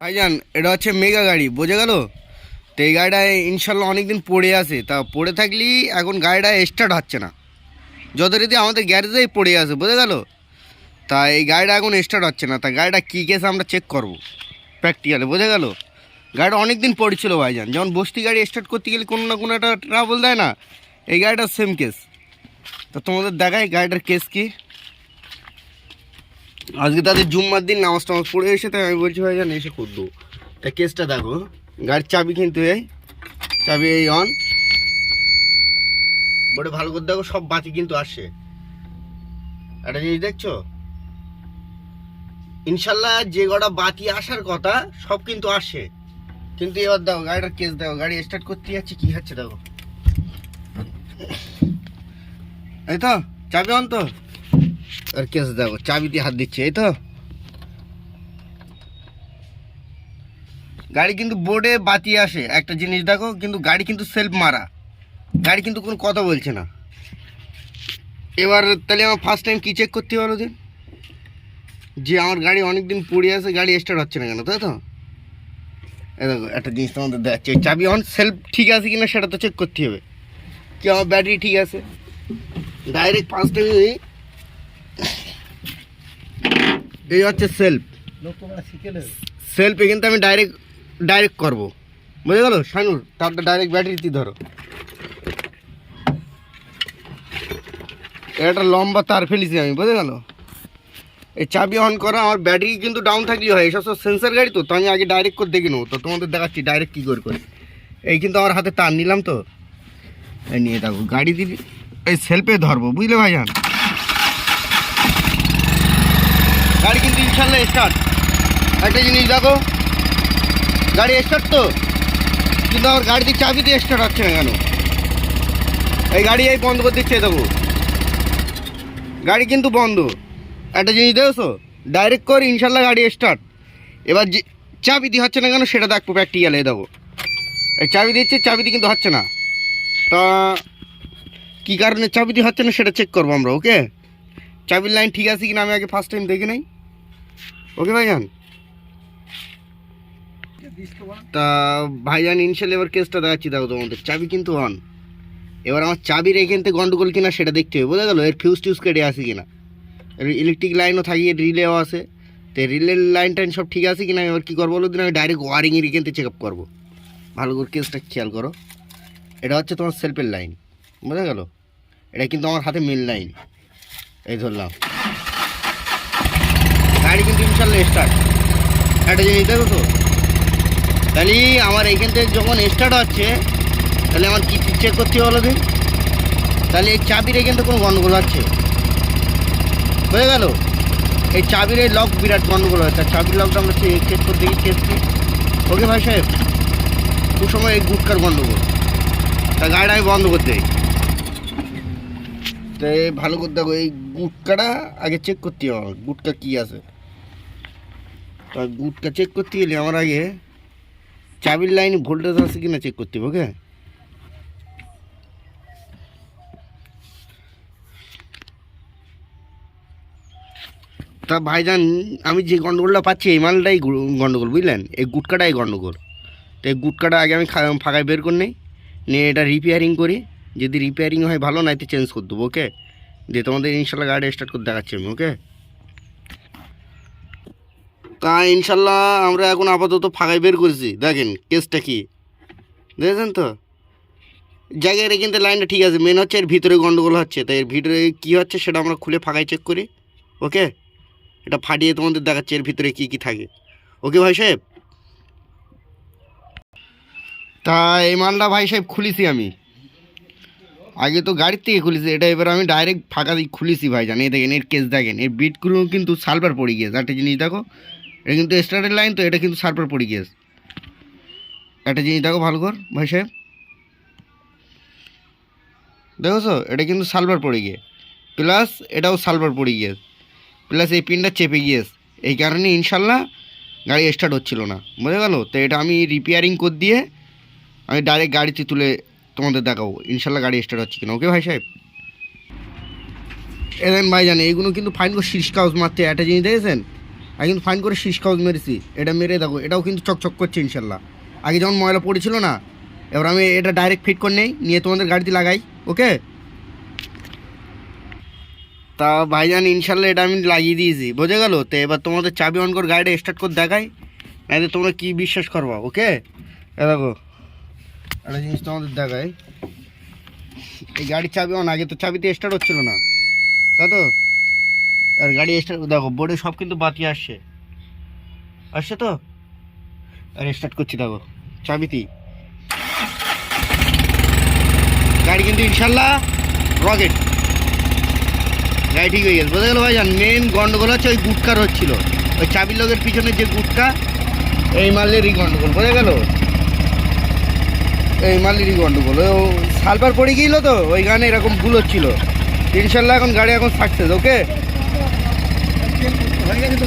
ভাইজান এটা হচ্ছে মেগা গাড়ি, বোঝা গেল? তো এই গাড়িটা ইনশাল্লাহ অনেকদিন পড়ে আছে, তা পড়ে থাকলেই এখন গাড়িটা স্টার্ট হচ্ছে না, যথারীতি আমাদের গ্যারেজেই পড়ে আছে, বোঝা গেল? তা এই গাড়িটা এখন স্টার্ট হচ্ছে না, তা গাড়িটা কী কেস আমরা চেক করবো প্র্যাকটিক্যালে, বোঝা গেল? গাড়িটা অনেক দিন পড়েছিল ভাইজান, যেমন বস্তি গাড়ি স্টার্ট করতে গেলে কোনো না কোনো একটা ট্রাবল দেয় না, এই গাড়িটার সেম কেস। তা তোমাদের দেখাই গাড়িটার কেস কি। আজকে তাদের জুম্মার দিন নামাজ টামাজ পড়ে এসে, তাই আমি বলছি ভাইজান এসে করবো। তা কেসটা দেখো, গাড়ির চাবি কিন্তু এই চাবি এই অন, বড় ভালো করে দেখো, সব বাতি কিন্তু আসে। একটা জিনিস দেখছো, ইনশাল্লাহ যে কটা বাতি আসার কথা সব কিন্তু আসে, কিন্তু এবার দেখো গাড়িটার কেস দেখো, গাড়ি স্টার্ট করতে যাচ্ছে কি হচ্ছে দেখো। এই তো চাবি অন তো, আর কেস দেখো চাবি দিয়ে হাত দিচ্ছে, এই তো গাড়ি কিন্তু বোর্ডে বাতি আসে। একটা জিনিস দেখো, কিন্তু গাড়ি কিন্তু সেলফ মারা, গাড়ি কিন্তু কোনো কথা বলছে না। এবার তাহলে আমার ফার্স্ট টাইম কী চেক করতে পারো যে আমার গাড়ি অনেক দিন পড়ে আছে, গাড়ি স্টার্ট হচ্ছে না কেন, তাই তো? এই দেখো একটা জিনিস তোমাদের দেখাচ্ছে, চাবি অন সেলফ ঠিক আছে কিনা সেটা তো চেক করতে হবে, কি আমার ব্যাটারি ঠিক আছে। ডাইরেক্ট ফার্স্ট টাইম এই হচ্ছে সেলফ, সেলফে কিন্তু আমি ডাইরেক্ট করবো, বুঝে গেলো শানুর? তারটা ডাইরেক্ট ব্যাটারিতে ধরো, একটা লম্বা তার ফেলেছি আমি, বুঝে গেল? এই চাবি অন করা, আমার ব্যাটারি কিন্তু ডাউন থাকলেই হয়, এসব সব সেন্সার গাড়ি তো আমি আগে ডাইরেক্ট করে দেখে নেবো। তো তোমাদের দেখাচ্ছি ডাইরেক্ট কী করে। এই কিন্তু আমার হাতে তার নিলাম, তো এই নিয়ে দেখো গাড়ি দিবি, এই সেলফে ধরবো, বুঝলে ভাইজান? গাড়ি কিন্তু ইনশাল্লাহ স্টার্ট। একটা জিনিস দেখো, গাড়ি স্টার্ট তো, কিন্তু আমার গাড়িতে চাবি দিয়ে স্টার্ট হচ্ছে না কেন? এই গাড়ি এই বন্ধ করে দিচ্ছে, দেখো গাড়ি কিন্তু বন্ধ। একটা জিনিস দেখছো, ডাইরেক্ট করে ইনশাল্লাহ গাড়ি স্টার্ট। এবার যে চাবি দিয়ে হচ্ছে না কেন সেটা দেখবো প্র্যাকটিক্যালে, দেখো এই চাবি দিচ্ছে, চাবি দিয়ে কিন্তু হচ্ছে না। তা কী কারণে চাবি দিয়ে হচ্ছে না সেটা চেক করবো আমরা, ওকে? চাবির লাইন ঠিক আছে কিনা আমি আগে ফার্স্ট টাইম দেখে নেই, ওকে ভাইজান? তা ভাইজান ইনশাল্লাহ এবার কেসটা দেখাচ্ছি, দেখো তোমাদের চাবি কিন্তু অন। এবার আমার চাবির এখান থেকে গন্ডগোল কিনা সেটা দেখতে হবে, বোঝা গেলো? এর ফিউজ টিউজ কেটে আসে কিনা, ইলেকট্রিক লাইনও থাকিয়ে রিলেও আছে, তো রিলের লাইন টাইন সব ঠিক আছে কিনা। এবার কী করবো বলো দিন, আমি ডাইরেক্ট ওয়ারিংয়ের এখান থেকে চেক আপ করবো। ভালো করে কেসটা খেয়াল করো, এটা হচ্ছে তোমার সেলফের লাইন, বোঝা গেল? এটা কিন্তু আমার হাতে মেন লাইন, এই ধরলাম, গাড়ি কিন্তু ইনশাল্লাহ স্টার্ট। একটা জিনিস দেখো তো, তাহলে আমার এইখান থেকে যখন স্টার্ট হচ্ছে, তাহলে আমার কী চেক করতে বলো দিন? তাহলে এই চাবির এখান থেকে কোনো গন্ডগোল হচ্ছে, হয়ে গেল? এই চাবির এই লক বিরাট গন্ডগোল হয়, তার চাবির লকটা আমরা চেক করতে গিয়ে চেষ্টি, ওকে ভাই সাহেব? খুব সময় এই গুটকার গন্ডগোল, তা গাড়িটা আমি বন্ধ করতে দিই। তো ভালো করে দেখো, এই গুটকাটা আগে চেক করতে হবে, গুটকা কী আছে। তা গুটকা চেক করতে গেলে আমার আগে চাবির লাইনে ভোল্টেজ আছে কিনা চেক করতে হবে, ওকে? তা ভাইজান আমি যে গন্ডগোলটা পাচ্ছি এই মালটাই গন্ডগোল, বুঝলেন? এই গুটকাটাই গন্ডগোল। তো এই গুটকাটা আগে আমি ফাঁকায় বের করে নিয়ে এটা রিপেয়ারিং করি, যদি রিপেয়ারিং হয় ভালো, নয়তো চেঞ্জ করে দেবো, ওকে? দিয়ে তোমাদের ইনশাল্লাহ গাড়ি স্টার্ট করে দেখাচ্ছি আমি, ওকে? তা ইনশাল্লাহ আমরা এখন আপাতত ফাঁকায় বের করেছি, দেখেন কেসটা কি দেখেছেন তো? জায়গায় কিন্তু লাইনটা ঠিক আছে, মেন হচ্ছে এর ভিতরে গন্ডগোল হচ্ছে, তাই এর ভিতরে কী হচ্ছে সেটা আমরা খুলে ফাঁকায় চেক করি, ওকে? এটা ফাটিয়ে তোমাদের দেখাচ্ছে এর ভিতরে কী কী থাকে, ওকে ভাই সাহেব? তা এই মালটা ভাই সাহেব খুলেছি আমি, আগে তো গাড়ির থেকে খুলেছি, এটা এবার আমি ডাইরেক্ট ফাঁকা দিয়ে খুলেছি ভাইজান। এই দেখেন এর কেস দেখেন, এর বিটগুলো কিন্তু সালফার পড়ে গিয়েছে। একটা জিনিস দেখো, এটা কিন্তু স্টার্টের লাইন, তো এটা কিন্তু সালফার পড়ে গিয়েছে। একটা জিনিস দেখো ভালো কর ভাই সাহেব, দেখোছো? এটা কিন্তু সালফার পড়ে গিয়ে, প্লাস এটাও সালফার পড়ে গিয়েছে, প্লাস এই পিনটা চেপে গিয়েছে, এই কারণে ইনশাল্লাহ গাড়ি স্টার্ট হচ্ছিল না, বুঝে গেল? তো এটা আমি রিপেয়ারিং করে দিয়ে আমি ডাইরেক্ট গাড়িতে তুলে তোমাদের দেখাবো ইনশাল্লাহ গাড়ি স্টার্ট হচ্ছে কিনা, ওকে ভাই সাহেব? এদেন ভাই জানে এইগুলো কিন্তু ফাইন করে শীর্ষ কাগজ মারতে। একটা জিনিস দেখেছেন, আমি কিন্তু ফাইন করে শীষ কাগজ মেরেছি, এটা মেরে দেখো এটাও কিন্তু চকচক করছে ইনশাল্লাহ। আগে যেমন ময়লা পড়েছিল না, এবার আমি এটা ডাইরেক্ট ফিট করে নেই, নিয়ে তোমাদের গাড়িতে লাগাই। ওকে, তা ভাইজান ইনশাল্লাহ এটা আমি লাগিয়ে দিয়েছি, বোঝা গেল। তো এবার তোমাদের চাবি অন করে গাড়িটা স্টার্ট করে দেখাই, নাইলে তোমরা কী বিশ্বাস করবা। ওকে, দেখো একটা জিনিস তোমাদের দেখাই, এই গাড়ির চাবি অন, আগে তো চাবিতে স্টার্ট হচ্ছিল না, তাই তো। আর গাড়ি স্টার্ট দেখো, বোর্ডে সব কিন্তু বাতি আসছে তো। আর স্টার্ট করছি দেখো চাবিতেই, গাড়ি কিন্তু ইনশাল্লাহ রকেট, গাড়ি ঠিক হয়ে গেছে, বোঝা গেল ভাইজান। মেন গন্ডগোল হচ্ছে ওই গুটকার হচ্ছিল, ওই চাবির লগের পিছনে যে গুটকা, এই মালেরই গন্ডগোল, বোঝা গেল। এই মালেরই গন্ডগোল, ও সালফার পড়ে গিয়েছিল তো ওই গানে এরকম ভুল হচ্ছিল। ইনশাল্লাহ এখন গাড়ি এখন সাকসেস। ওকে, হয়ে গেছে তো।